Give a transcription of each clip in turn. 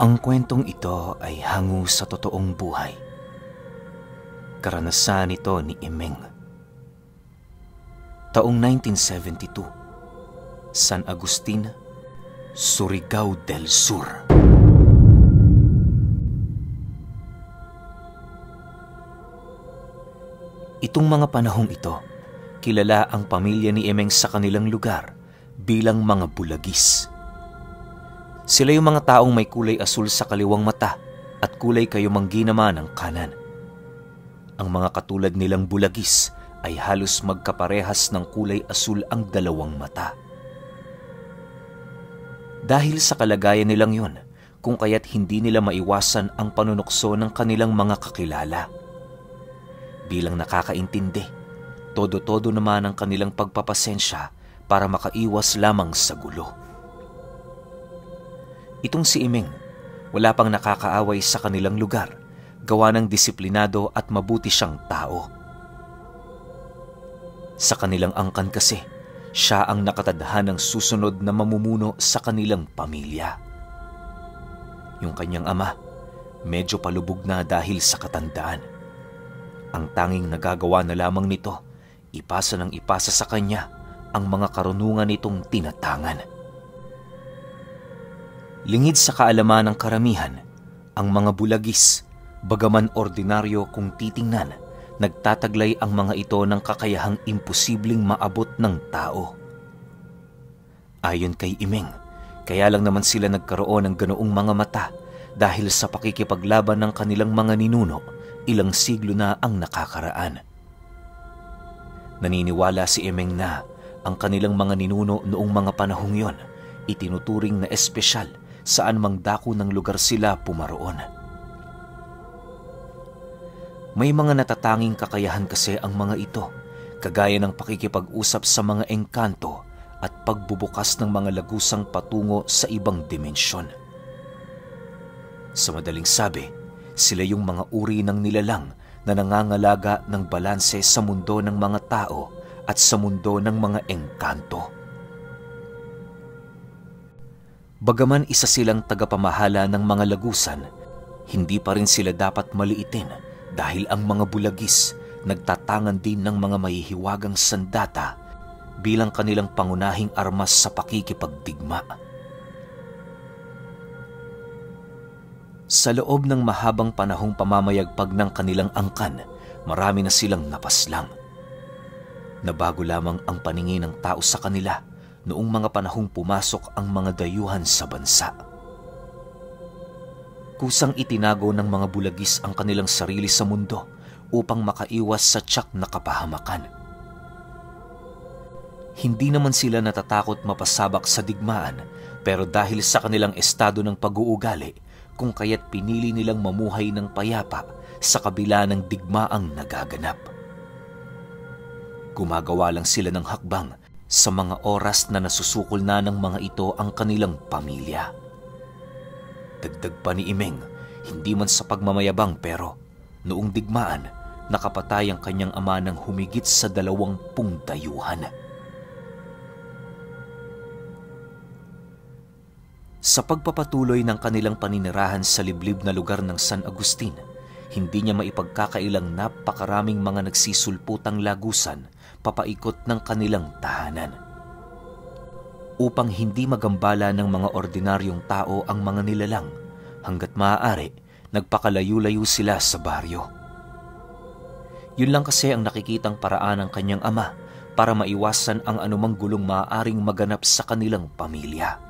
Ang kwentong ito ay hango sa totoong buhay. Karanasan ito ni Emeng. Taong 1972, San Agustin, Surigao del Sur. Itong mga panahong ito, kilala ang pamilya ni Emeng sa kanilang lugar bilang mga bulagis. Sila yung mga taong may kulay asul sa kaliwang mata at kulay kayumanggi naman ang kanan. Ang mga katulad nilang bulagis ay halos magkaparehas ng kulay asul ang dalawang mata. Dahil sa kalagayan nilang yon, kung kaya't hindi nila maiwasan ang panunukso ng kanilang mga kakilala. Bilang nakakaintindi, todo-todo naman ang kanilang pagpapasensya para makaiwas lamang sa gulo. Itong si Emeng, wala pang nakakaaway sa kanilang lugar, gawa ng disiplinado at mabuti siyang tao. Sa kanilang angkan kasi, siya ang nakatadhanang susunod na mamumuno sa kanilang pamilya. Yung kanyang ama, medyo palubog na dahil sa katandaan. Ang tanging nagagawa na lamang nito, ipasa ng ipasa sa kanya ang mga karunungan nitong tinatangan. Lingid sa kaalaman ng karamihan, ang mga bulagis, bagaman ordinaryo kung titingnan, nagtataglay ang mga ito ng kakayahang imposibleng maabot ng tao. Ayon kay Emeng, kaya lang naman sila nagkaroon ng ganoong mga mata dahil sa pakikipaglaban ng kanilang mga ninuno ilang siglo na ang nakakaraan. Naniniwala si Emeng na ang kanilang mga ninuno noong mga panahong yon itinuturing na espesyal saan mang dako ng lugar sila pumaroon. May mga natatanging kakayahan kasi ang mga ito, kagaya ng pakikipag-usap sa mga engkanto at pagbubukas ng mga lagusang patungo sa ibang dimensyon. Sa madaling sabi, sila yung mga uri ng nilalang na nangangalaga ng balanse sa mundo ng mga tao at sa mundo ng mga engkanto. Bagaman isa silang tagapamahala ng mga lagusan, hindi pa rin sila dapat maliitin dahil ang mga bulagis nagtatangan din ng mga mahihiwagang sandata bilang kanilang pangunahing armas sa pakikipagdigma. Sa loob ng mahabang panahong pamamayagpag ng kanilang angkan, marami na silang napaslang. Nabago lamang ang paningin ng tao sa kanila noong mga panahong pumasok ang mga dayuhan sa bansa. Kusang itinago ng mga bulagis ang kanilang sarili sa mundo upang makaiwas sa tiyak na kapahamakan. Hindi naman sila natatakot mapasabak sa digmaan, pero dahil sa kanilang estado ng pag-uugali, kung kaya't pinili nilang mamuhay ng payapa sa kabila ng digmaang nagaganap. Gumagawa lang sila ng hakbang sa mga oras na nasusukol na ng mga ito ang kanilang pamilya. Dagdag pa ni Emeng, hindi man sa pagmamayabang pero noong digmaan, nakapatay ang kanyang ama ng humigit sa 20 dayuhan. Sa pagpapatuloy ng kanilang paninirahan sa liblib na lugar ng San Agustin, hindi niya maipagkakailang napakaraming mga nagsisulputang lagusan papaikot ng kanilang tahanan. Upang hindi magambala ng mga ordinaryong tao ang mga nilalang, hanggat maaari, nagpakalayo-layo sila sa baryo. Yun lang kasi ang nakikitang paraan ng kanyang ama para maiwasan ang anumang gulong maaaring maganap sa kanilang pamilya.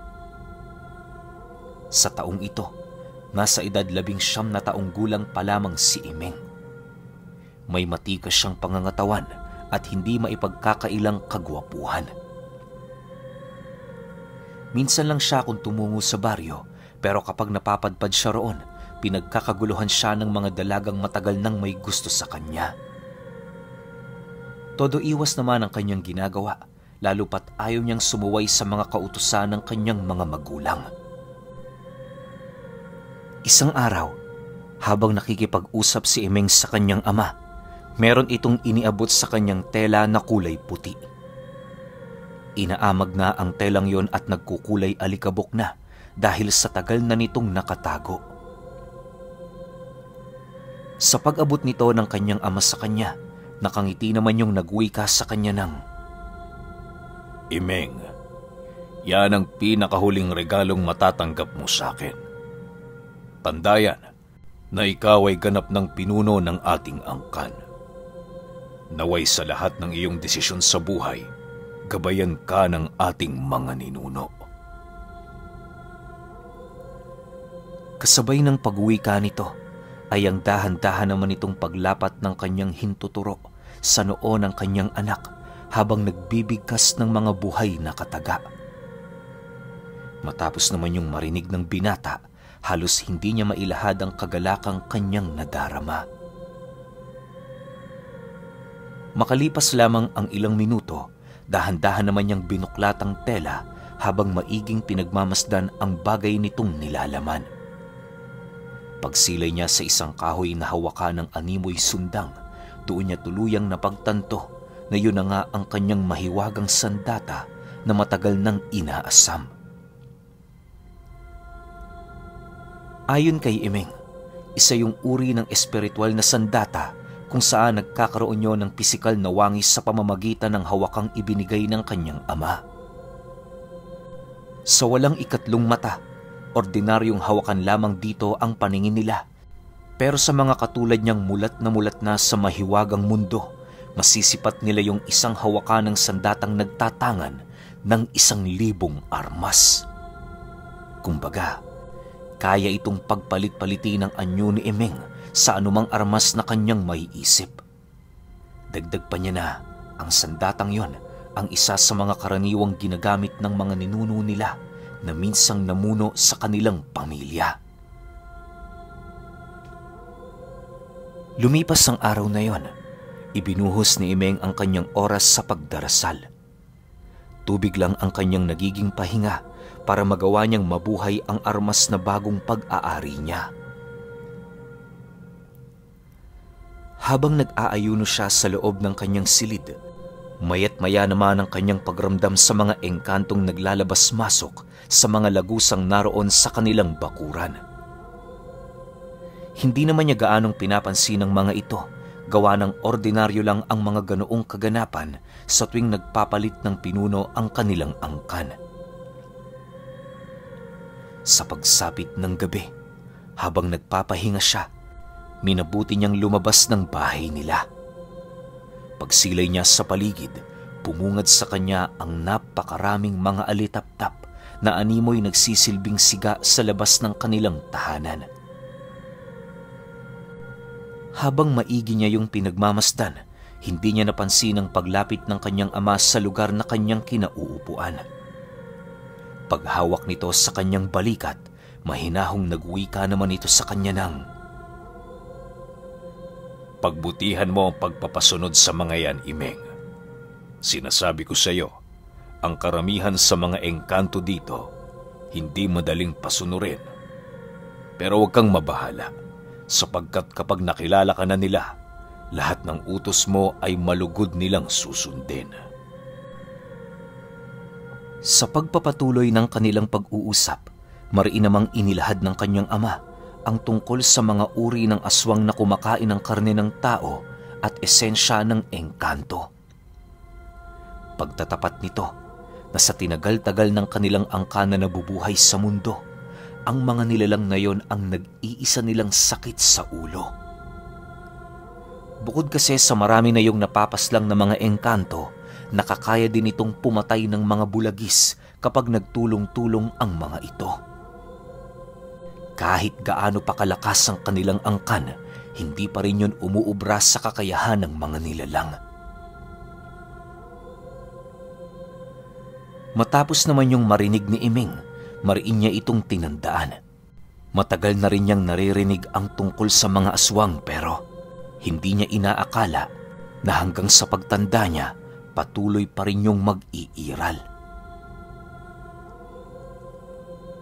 Sa taong ito, nasa edad 19 na taong gulang pa lamang si Emeng. May matikas siyang pangangatawan at hindi maipagkakailang kagwapuhan. Minsan lang siya kung tumungo sa baryo, pero kapag napapadpad siya roon, pinagkakaguluhan siya ng mga dalagang matagal nang may gusto sa kanya. Todo iwas naman ang kanyang ginagawa, lalo pat ayaw niyang sumuway sa mga kautusan ng kanyang mga magulang. Isang araw, habang nakikipag-usap si Emeng sa kanyang ama, meron itong iniabot sa kanyang tela na kulay puti. Inaamag na ang telang yon at nagkukulay alikabok na dahil sa tagal na nitong nakatago. Sa pag-abot nito ng kanyang ama sa kanya, nakangiti naman yung nagwika sa kanya ng, Imeng, yan ang pinakahuling regalong matatanggap mo sa akin. Tandayan na ikaw ay ganap ng pinuno ng ating angkan. Naway sa lahat ng iyong desisyon sa buhay, gabayan ka ng ating mga ninuno. Kasabay ng pag-uwika nito, ay ang dahan-dahan naman itong paglapat ng kanyang hintuturo sa noo ng kanyang anak habang nagbibigkas ng mga buhay na kataga. Matapos naman yung marinig ng binata, halos hindi niya mailahad ang kagalakang kanyang nadarama. Makalipas lamang ang ilang minuto, dahan-dahan naman niyang binuklat ang tela habang maiging pinagmamasdan ang bagay nitong nilalaman. Pagsilay niya sa isang kahoy na hawakan ng animoy sundang, doon niya tuluyang napagtanto na yun na nga ang kanyang mahiwagang sandata na matagal nang inaasam. Ayon kay Imeng, isa yung uri ng espiritual na sandata kung saan nagkakaroon niyo ng pisikal na wangis sa pamamagitan ng hawakang ibinigay ng kanyang ama. Sa walang ikatlong mata, ordinaryong hawakan lamang dito ang paningin nila. Pero sa mga katulad niyang mulat na sa mahiwagang mundo, masisipat nila yung isang hawakan ng sandatang nagtatangan ng 1,000 armas. Kumbaga, kaya itong pagpalit-palitin ng anyo ni Imeng sa anumang armas na kanyang maiisip. Dagdag pa niya na ang sandatang yon ang isa sa mga karaniwang ginagamit ng mga ninuno nila na minsang namuno sa kanilang pamilya. Lumipas ang araw na yon, ibinuhos ni Imeng ang kanyang oras sa pagdarasal. Tubig lang ang kanyang nagiging pahinga para magawa niyang mabuhay ang armas na bagong pag-aari niya. Habang nag-aayuno siya sa loob ng kanyang silid, mayat maya naman ang kanyang pagramdam sa mga engkantong naglalabas-masok sa mga lagusang naroon sa kanilang bakuran. Hindi naman niya gaanong pinapansin ang mga ito, gawa ng ordinaryo lang ang mga ganoong kaganapan sa tuwing nagpapalit ng pinuno ang kanilang angkan. Sa pagsapit ng gabi, habang nagpapahinga siya, minabuti niyang lumabas ng bahay nila. Pagsilay niya sa paligid, bumungad sa kanya ang napakaraming mga alitap-tap na animoy nagsisilbing siga sa labas ng kanilang tahanan. Habang maigi niya yung pinagmamasdan, hindi niya napansin ang paglapit ng kanyang ama sa lugar na kanyang kinauupuan. Paghawak nito sa kanyang balikat, mahinahong nagwika naman ito sa kanya ng, Pagbutihan mo ang pagpapasunod sa mga yan, Imeng. Sinasabi ko sa iyo, ang karamihan sa mga engkanto dito, hindi madaling pasunurin. Pero huwag kang mabahala, sapagkat kapag nakilala ka na nila, lahat ng utos mo ay malugod nilang susundin. Sa pagpapatuloy ng kanilang pag-uusap, mariin namang inilahad ng kanyang ama ang tungkol sa mga uri ng aswang na kumakain ng karne ng tao at esensya ng engkanto. Pagtatapat nito, na sa tinagal-tagal ng kanilang angkan na nabubuhay sa mundo, ang mga nilalang na yon ang nag-iisa nilang sakit sa ulo. Bukod kasi sa marami na yung napapaslang na mga engkanto, nakakaya din itong pumatay ng mga bulagis kapag nagtulong-tulong ang mga ito. Kahit gaano pa kalakas ang kanilang angkan, hindi pa rin yun umuubra sa kakayahan ng mga nilalang. Matapos naman yung marinig ni Imeng, mariin niya itong tinandaan. Matagal na rin niyang naririnig ang tungkol sa mga aswang pero hindi niya inaakala na hanggang sa pagtanda niya, patuloy pa rin yung mag-iiral.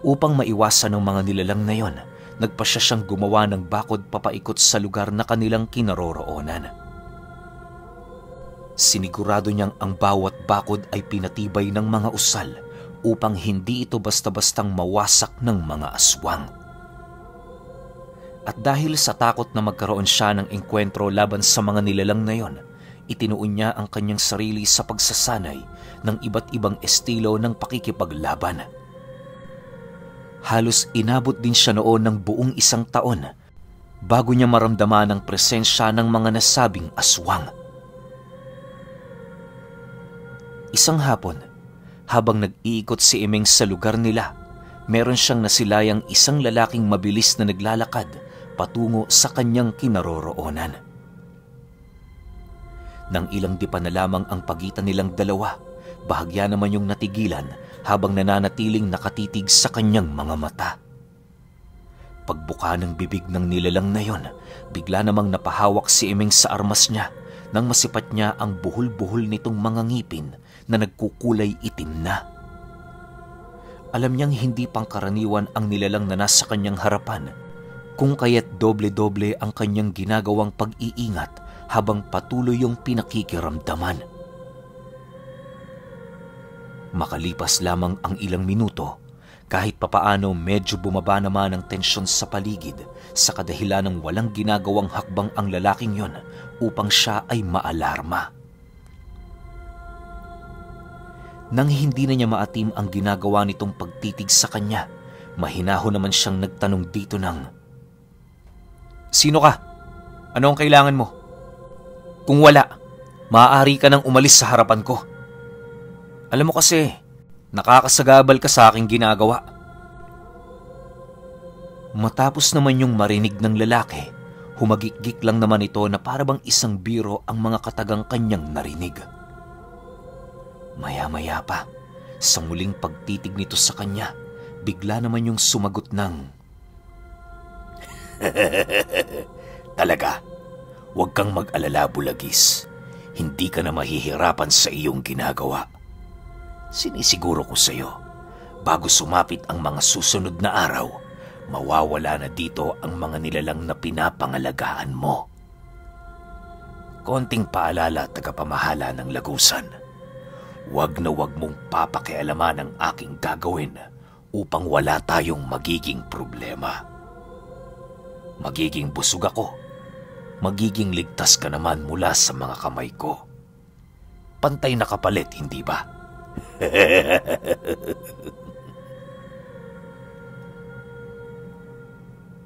Upang maiwasan ng mga nilalang na yon, nagpasya siyang gumawa ng bakod papaikot sa lugar na kanilang kinaroroonan. Sinigurado niyang ang bawat bakod ay pinatibay ng mga usal upang hindi ito basta-bastang mawasak ng mga aswang. At dahil sa takot na magkaroon siya ng engkwentro laban sa mga nilalang na yon, itinuon niya ang kanyang sarili sa pagsasanay ng iba't ibang estilo ng pakikipaglaban. Halos inabot din siya noon ng buong 1 taon bago niya maramdaman ang presensya ng mga nasabing aswang. Isang hapon, habang nag-iikot si Imeng sa lugar nila, meron siyang nasilayang isang lalaking mabilis na naglalakad patungo sa kanyang kinaroroonan. Nang ilang dipa na lamang ang pagitan nilang dalawa, bahagya naman yung natigilan habang nananatiling nakatitig sa kanyang mga mata. Pagbuka ng bibig ng nilalang na yon, bigla namang napahawak si Imeng sa armas niya nang masipat niya ang buhol-buhol nitong mga ngipin na nagkukulay itim na. Alam niyang hindi pangkaraniwan ang nilalang na nasa kanyang harapan, kung kaya't doble-doble ang kanyang ginagawang pag-iingat habang patuloy yung pinakikiramdaman. Makalipas lamang ang ilang minuto, kahit papaano medyo bumaba naman ang tensyon sa paligid sa kadahilan ng walang ginagawang hakbang ang lalaking yon upang siya ay maalarma. Nang hindi na niya maatim ang ginagawa nitong pagtitig sa kanya, mahinahon naman siyang nagtanong dito ng, "Sino ka? Ano ang kailangan mo? Kung wala, maaari ka nang umalis sa harapan ko. Alam mo kasi, nakakasagabal ka sa aking ginagawa." Matapos naman yung marinig ng lalaki, humagikgik lang naman ito na parabang isang biro ang mga katagang kanyang narinig. Maya-maya pa, sa muling pagtitig nito sa kanya, bigla naman yung sumagot ng, "Talaga, huwag kang mag-alala, Bulagis. Hindi ka na mahihirapan sa iyong ginagawa. Sinisiguro ko sa iyo, bago sumapit ang mga susunod na araw, mawawala na dito ang mga nilalang na pinapangalagaan mo. Konting paalala, tagapamahala ng Lagusan. Huwag na huwag mong papakialaman ang aking gagawin upang wala tayong magiging problema. Magiging busog ako. Magiging ligtas ka naman mula sa mga kamay ko. Pantay na kapalit, hindi ba?"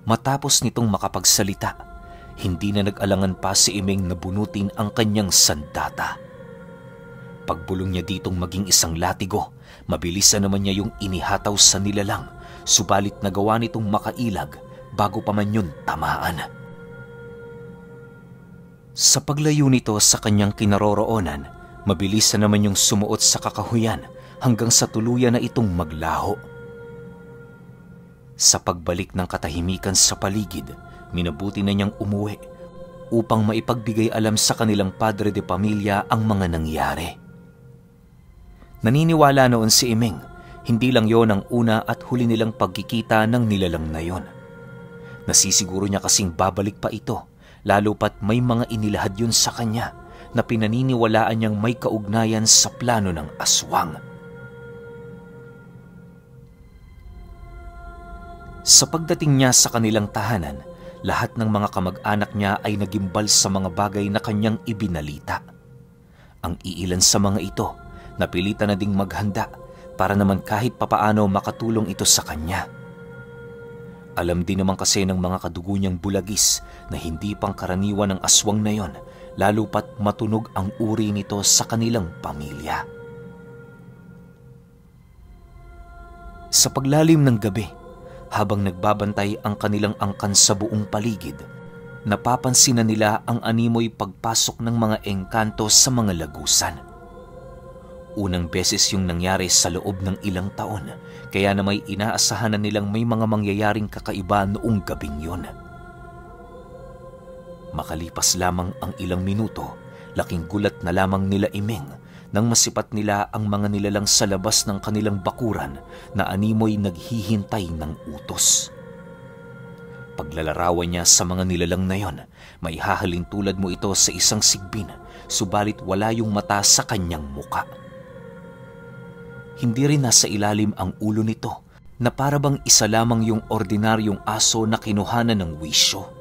Matapos nitong makapagsalita, hindi na nag-alangan pa si Imeng na bunutin ang kanyang sandata. Pagbulong niya ditong maging isang latigo, mabilisan naman niya yung inihataw sa nilalang, subalit nagawa nitong makailag bago pa man yun tamaan. Sa paglayo nito sa kanyang kinaroroonan, mabilisan naman yung sumuot sa kakahuyan hanggang sa tuluyan na itong maglaho. Sa pagbalik ng katahimikan sa paligid, minabuti na niyang umuwi upang maipagbigay alam sa kanilang padre de pamilya ang mga nangyari. Naniniwala noon si Imeng, hindi lang yon ang una at huli nilang pagkikita ng nilalang na yon. Nasisiguro niya kasing babalik pa ito, lalo pat may mga inilahad yun sa kanya na pinaniniwalaan niyang may kaugnayan sa plano ng aswang. Sa pagdating niya sa kanilang tahanan, lahat ng mga kamag-anak niya ay nagimbal sa mga bagay na kanyang ibinalita. Ang iilan sa mga ito, napilitan na ding maghanda para naman kahit papaano makatulong ito sa kanya. Alam din naman kasi ng mga kadugo niyang Bulagis na hindi pang karaniwan ng aswang na yon, lalo pat matunog ang uri nito sa kanilang pamilya. Sa paglalim ng gabi, habang nagbabantay ang kanilang angkan sa buong paligid, napapansin na nila ang animoy pagpasok ng mga engkanto sa mga lagusan. Unang beses yung nangyari sa loob ng ilang taon, kaya na may inaasahan na nilang may mga mangyayaring kakaiba noong gabing yun. Makalipas lamang ang ilang minuto, laking gulat na lamang nila Imeng nang masipat nila ang mga nilalang sa labas ng kanilang bakuran na animoy naghihintay ng utos. Paglalarawan niya sa mga nilalang na yon, may hahalin tulad mo ito sa isang sigbin, subalit wala yung mata sa kanyang muka. Hindi rin nasa ilalim ang ulo nito na para bang isa lamang yung ordinaryong aso na kinuhanan ng wisyo.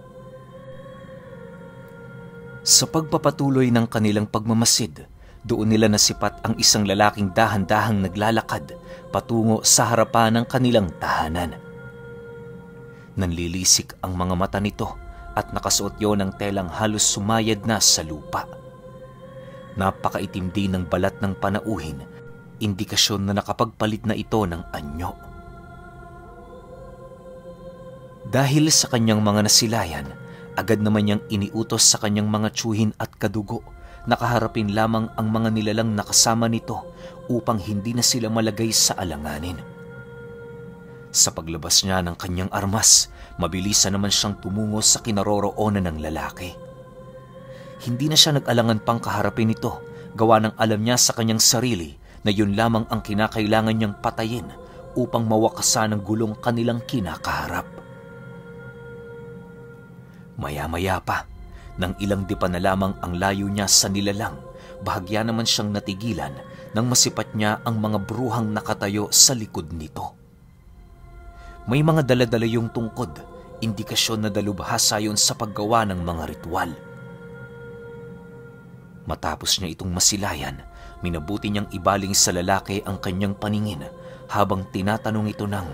Sa pagpapatuloy ng kanilang pagmamasid, doon nila nasipat ang isang lalaking dahan-dahang naglalakad patungo sa harapan ng kanilang tahanan. Nanlilisik ang mga mata nito at nakasuot yon ng telang halos sumayad na sa lupa. Napakaitim din ng balat ng panauhin, indikasyon na nakapagpalit na ito ng anyo. Dahil sa kanyang mga nasilayan, agad naman niyang iniutos sa kanyang mga tiyuhin at kadugo na kaharapin lamang ang mga nilalang nakasama nito upang hindi na sila malagay sa alanganin. Sa paglabas niya ng kanyang armas, mabilisan naman siyang tumungo sa kinaroroonan ng lalaki. Hindi na siya nag-alangan pang kaharapin ito, gawa ng alam niya sa kanyang sarili na yun lamang ang kinakailangan niyang patayin upang mawakasan ang gulong kanilang kinakaharap. Maya-maya pa, nang ilang dipa na lamang ang layo niya sa nilalang, bahagya naman siyang natigilan nang masipat niya ang mga bruhang nakatayo sa likod nito. May mga daladala yung tungkod, indikasyon na dalubhasa yun sa paggawa ng mga ritual. Matapos niya itong masilayan, minabuti niyang ibaling sa lalaki ang kanyang paningin habang tinatanong ito ng,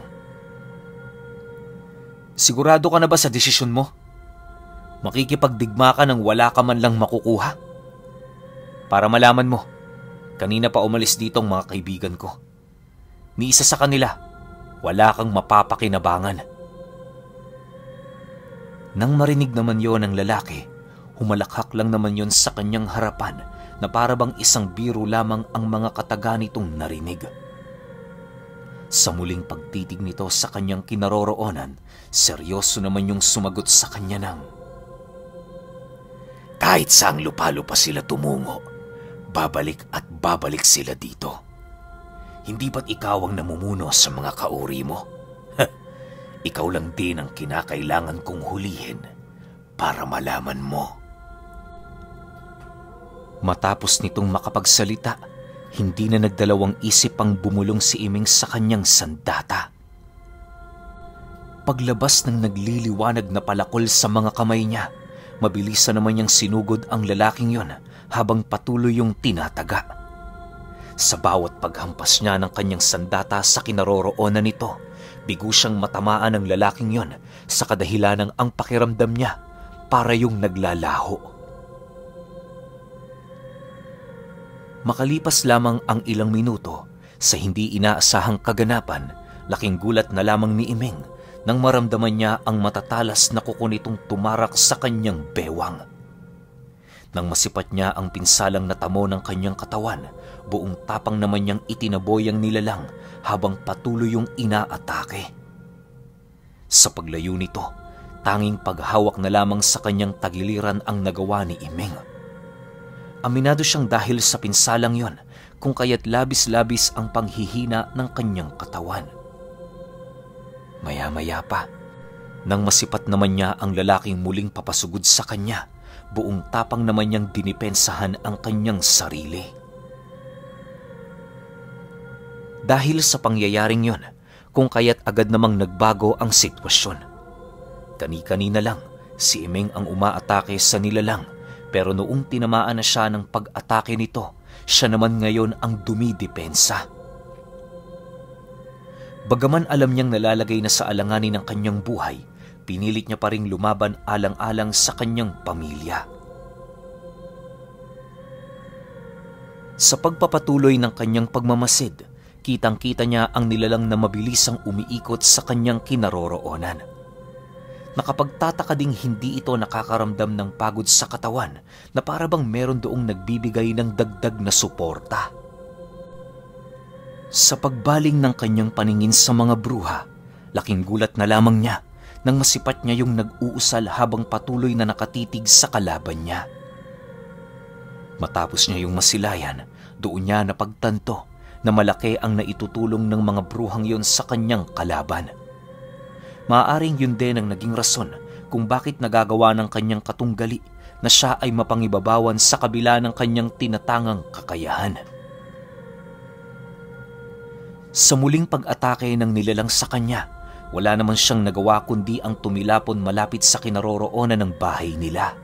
"Sigurado ka na ba sa desisyon mo? Makikipagdigma ka nang wala ka man lang makukuha? Para malaman mo, kanina pa umalis dito ang mga kaibigan ko. Ni isa sa kanila, wala kang mapapakinabangan." Nang marinig naman yon ng lalaki, humalakhak lang naman yon sa kanyang harapan na para bang isang biro lamang ang mga kataga nitong narinig. Sa muling pagtitig nito sa kanyang kinaroroonan, seryoso naman yung sumagot sa kanya ng, "Kahit saang lupa-lupa sila tumungo, babalik at babalik sila dito. Hindi ba't ikaw ang namumuno sa mga kauri mo? Ikaw lang din ang kinakailangan kong hulihin para malaman mo." Matapos nitong makapagsalita, hindi na nagdalawang isip ang bumulong si Imeng sa kanyang sandata. Paglabas ng nagliliwanag na palakol sa mga kamay niya, mabilisan naman niyang sinugod ang lalaking yon habang patuloy yung tinataga. Sa bawat paghampas niya ng kanyang sandata sa kinaroroonan nito, bigo siyang matamaan ng lalaking yon sa kadahilanang ang pakiramdam niya para yung naglalaho. Makalipas lamang ang ilang minuto, sa hindi inaasahang kaganapan, laking gulat na lamang ni Imeng nang maramdaman niya ang matatalas na kuko nitong tumarak sa kanyang bewang. Nang masipat niya ang pinsalang natamo ng kanyang katawan, buong tapang naman niyang itinaboy ang nilalang habang patuloy yung inaatake. Sa paglayo nito, tanging paghawak na lamang sa kanyang tagiliran ang nagawa ni Imeng. Aminado siyang dahil sa pinsalang yon, kung kaya't labis-labis ang panghihina ng kanyang katawan. Maya-maya pa, nang masipat naman niya ang lalaking muling papasugod sa kanya, buong tapang naman niyang dinipensahan ang kanyang sarili. Dahil sa pangyayaring yon, kung kaya't agad namang nagbago ang sitwasyon. Kani-kanina lang, si Imeng ang umaatake sa nilalang, pero noong tinamaan na siya ng pag-atake nito, siya naman ngayon ang dumidepensa. Bagaman alam niyang nalalagay na sa alanganin ng kanyang buhay, pinilit niya pa ring lumaban alang-alang sa kanyang pamilya. Sa pagpapatuloy ng kanyang pagmamasid, kitang-kita niya ang nilalang na mabilisang umiikot sa kanyang kinaroroonan. Nakapagtataka ding hindi ito nakakaramdam ng pagod sa katawan na para bang meron doong nagbibigay ng dagdag na suporta. Sa pagbaling ng kanyang paningin sa mga bruha, laking gulat na lamang niya nang masipat niya yung nag-uusal habang patuloy na nakatitig sa kalaban niya. Matapos niya yung masilayan, doon niya napagtanto na malaki ang naitutulong ng mga bruhang yon sa kanyang kalaban. Maaaring yun din ang naging rason kung bakit nagagawa ng kanyang katunggali na siya ay mapangibabawan sa kabila ng kanyang tinatangang kakayahan. Sa muling pag-atake ng nilalang sa kanya, wala naman siyang nagawa kundi ang tumilapon malapit sa kinaroroonan ng bahay nila.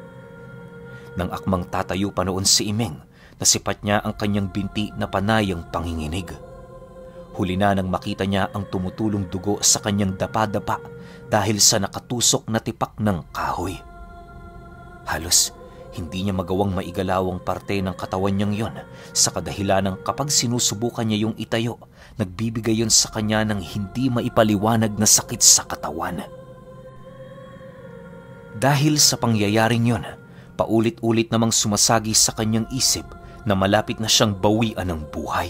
Nang akmang tatayo pa noon si Imeng, nasipat niya ang kanyang binti na panayang panginginig. Huli na nang makita niya ang tumutulong dugo sa kanyang dapa-dapa dahil sa nakatusok na tipak ng kahoy. Halos hindi niya magawang maigalawang parte ng katawan niyang yon sa kadahilanang kapag sinusubukan niya yung itayo, nagbibigay yon sa kanya ng hindi maipaliwanag na sakit sa katawan. Dahil sa pangyayaring yon, paulit-ulit namang sumasagi sa kanyang isip na malapit na siyang bawian ng buhay.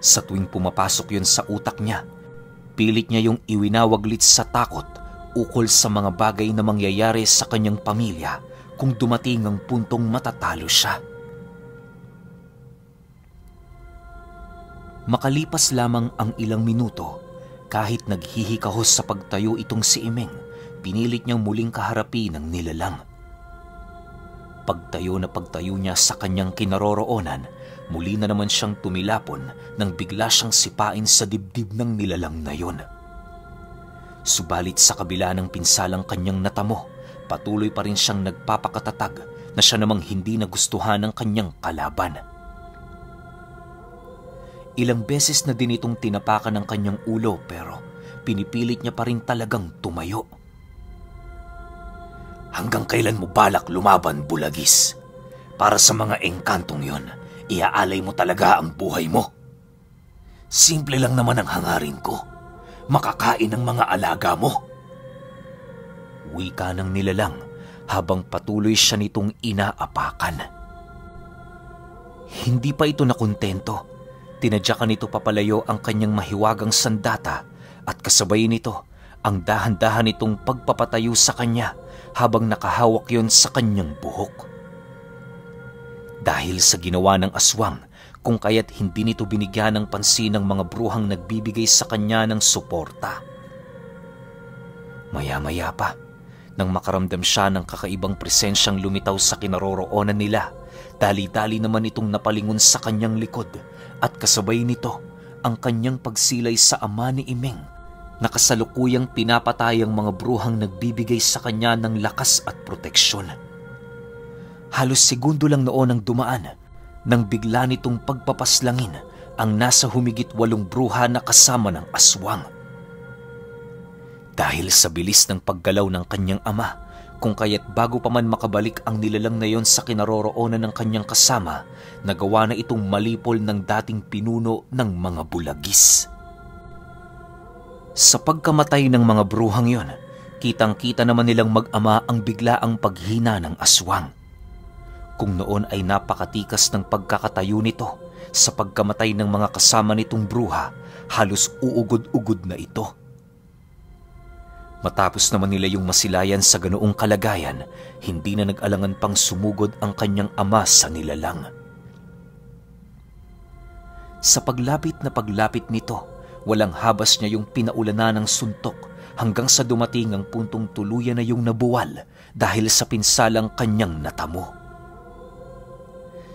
Sa tuwing pumapasok yon sa utak niya, pilit niya yung iwinawaglit sa takot ukol sa mga bagay na mangyayari sa kanyang pamilya kung dumating ang puntong matatalo siya. Makalipas lamang ang ilang minuto, kahit naghihikahos sa pagtayo itong si Imeng, pinilit niyang muling kaharapin ng nilalang. Pagtayo na pagtayo niya sa kanyang kinaroroonan, muli na naman siyang tumilapon nang bigla siyang sipain sa dibdib ng nilalang na yon. Subalit sa kabila ng pinsalang kanyang natamo, patuloy pa rin siyang nagpapakatatag na siya namang hindi nagustuhan ng kanyang kalaban. Ilang beses na din itong tinapakan ng kanyang ulo pero pinipilit niya pa rin talagang tumayo. "Hanggang kailan mo balak lumaban, Bulagis? Para sa mga engkantong yon, iaalay mo talaga ang buhay mo? Simple lang naman ang hangarin ko, makakain ng mga alaga mo." Wika ng nilalang habang patuloy siya nitong inaapakan. Hindi pa ito nakontento. Tinadyakan nito papalayo ang kanyang mahiwagang sandata at kasabay nito ang dahan-dahan nitong pagpapatayo sa kanya habang nakahawak yon sa kanyang buhok. Dahil sa ginawa ng aswang, kung kaya't hindi nito binigyan ng pansin ng mga bruhang nagbibigay sa kanya ng suporta. Maya-maya pa, nang makaramdam siya ng kakaibang presensyang lumitaw sa kinaroroonan nila, dali-dali naman itong napalingon sa kanyang likod at kasabay nito ang kanyang pagsilay sa ama ni Imeng na kasalukuyang pinapatay ang mga bruhang nagbibigay sa kanya ng lakas at proteksyon. Halos segundo lang noon ang dumaan nang bigla nitong pagpapaslangin ang nasa humigit 8 bruha na kasama ng aswang. Dahil sa bilis ng paggalaw ng kanyang ama, kung kaya't bago pa man makabalik ang nilalang na yon sa kinaroroonan ng kanyang kasama, nagawa na itong malipol ng dating pinuno ng mga Bulagis. Sa pagkamatay ng mga bruhang yon, kitang-kita naman nilang mag-ama ang biglaang paghina ng aswang. Kung noon ay napakatikas ng pagkakatayo nito, sa pagkamatay ng mga kasama nitong bruha, halos uugod-ugod na ito. Matapos naman nila yung masilayan sa ganoong kalagayan, hindi na nag-alangan pang sumugod ang kanyang ama sa nilalang. Sa paglapit nito, walang habas niya yung pinaulanan ng suntok hanggang sa dumating ang puntong tuluyan na yung nabuwal dahil sa pinsalang kanyang natamo.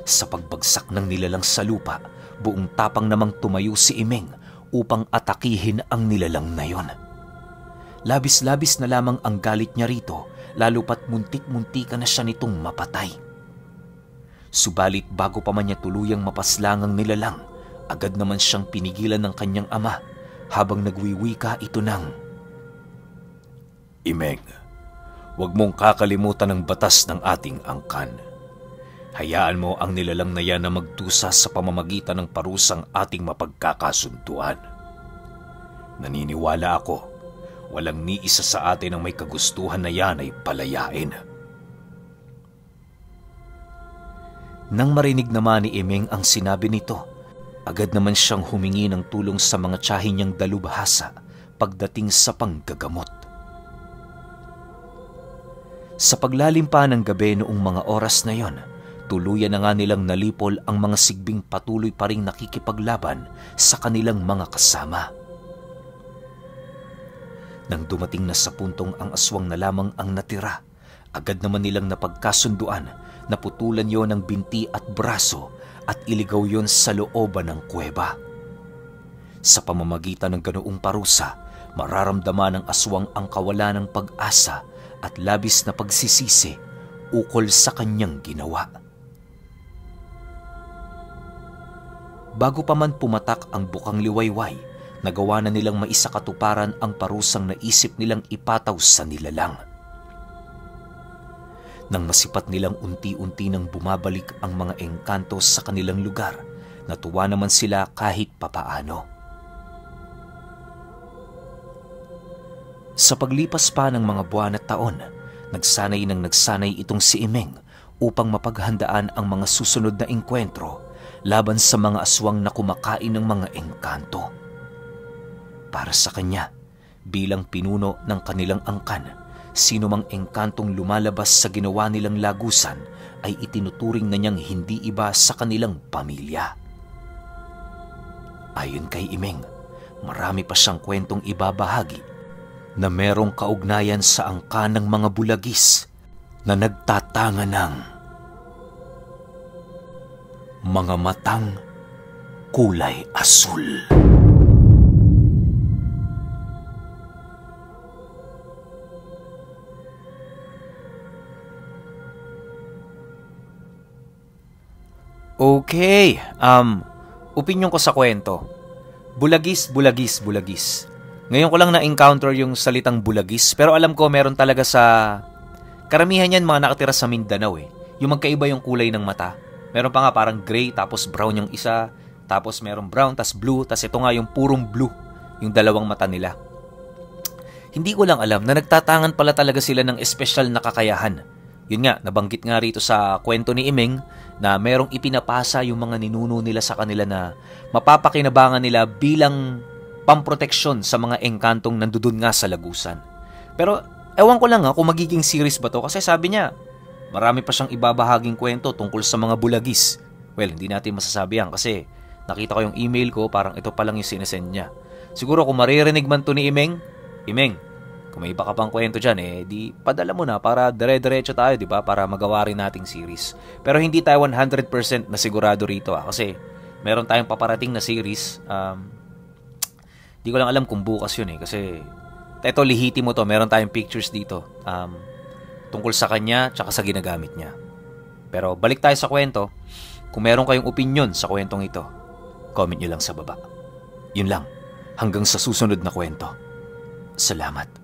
Sa pagbagsak ng nilalang sa lupa, buong tapang namang tumayo si Imeng upang atakihin ang nilalang na yon. Labis-labis na lamang ang galit niya rito, lalo pat muntik-muntika na siya nitong mapatay. Subalit bago pa man niya tuluyang mapaslang ang nilalang, agad naman siyang pinigilan ng kanyang ama habang nagwiwika ito ng, "Imeng, huwag mong kakalimutan ang batas ng ating angkan. Hayaan mo ang nilalang na yan na magdusa sa pamamagitan ng parusang ating mapagkakasunduan. Naniniwala ako, walang ni isa sa atin ang may kagustuhan na yan ay palayain." Nang marinig naman ni Imeng ang sinabi nito, agad naman siyang humingi ng tulong sa mga tiyahin niyang dalubhasa pagdating sa panggagamot. Sa paglalim pa ng gabi noong mga oras na yon, tuluyan na nga nilang nalipol ang mga sigbing patuloy pa ring nakikipaglaban sa kanilang mga kasama. Nang dumating na sa puntong ang aswang na lamang ang natira, agad naman nilang napagkasunduan na putulan yon ng binti at braso at iligaw yon sa looban ng kuweba. Sa pamamagitan ng ganoong parusa, mararamdaman ng aswang ang kawalan ng pag-asa at labis na pagsisisi ukol sa kanyang ginawa. Bago pa man pumatak ang bukang liwayway, nagawa na nilang maisakatuparan ang parusang naisip nilang ipataw sa nilalang. Nang masipat nilang unti-unti nang bumabalik ang mga engkanto sa kanilang lugar, natuwa naman sila kahit papaano. Sa paglipas pa ng mga buwan at taon, nagsanay itong si Imeng upang mapaghandaan ang mga susunod na engkwentro laban sa mga aswang na kumakain ng mga engkanto. Para sa kanya, bilang pinuno ng kanilang angkan, sino mang engkantong lumalabas sa ginawa nilang lagusan ay itinuturing na niyang hindi iba sa kanilang pamilya. Ayon kay Imeng, marami pa siyang kwentong ibabahagi na merong kaugnayan sa angkan ng mga bulagis na nagtatanga ng mga matang kulay asul. Okay, opinion ko sa kwento. Bulagis, bulagis, bulagis. Ngayon ko lang na-encounter yung salitang bulagis, pero alam ko meron talaga sa karamihan yan mga nakatira sa Mindanao eh. Yung magkaiba yung kulay ng mata. Meron pa nga parang gray tapos brown yung isa, tapos meron brown tapos blue, tapos ito nga yung purong blue, yung dalawang mata nila. Hindi ko lang alam na nagtatangan pala talaga sila ng espesyal na kakayahan. Yun nga, nabanggit nga rito sa kwento ni Imeng na merong ipinapasa yung mga ninuno nila sa kanila na mapapakinabangan nila bilang pamproteksyon sa mga engkantong nandudun nga sa lagusan. Pero ewan ko lang kung magiging series ba to kasi sabi niya marami pa siyang ibabahaging kwento tungkol sa mga bulagis. Well, hindi natin masasabi yan kasi nakita ko yung email ko, parang ito pa lang yung sinesend niya. Siguro kung maririnig man to ni Imeng, kung may iba ka pang kwento dyan, di padala mo na para dire-diretso tayo, di ba? Para magawa rin nating series. Pero hindi tayo 100% na sigurado rito kasi meron tayong paparating na series. Di ko lang alam kung bukas yun kasi eto lihiti mo to, meron tayong pictures dito tungkol sa kanya tsaka sa ginagamit niya. Pero balik tayo sa kwento. Kung meron kayong opinion sa kwentong ito, comment nyo lang sa baba. Yun lang, hanggang sa susunod na kwento. Salamat.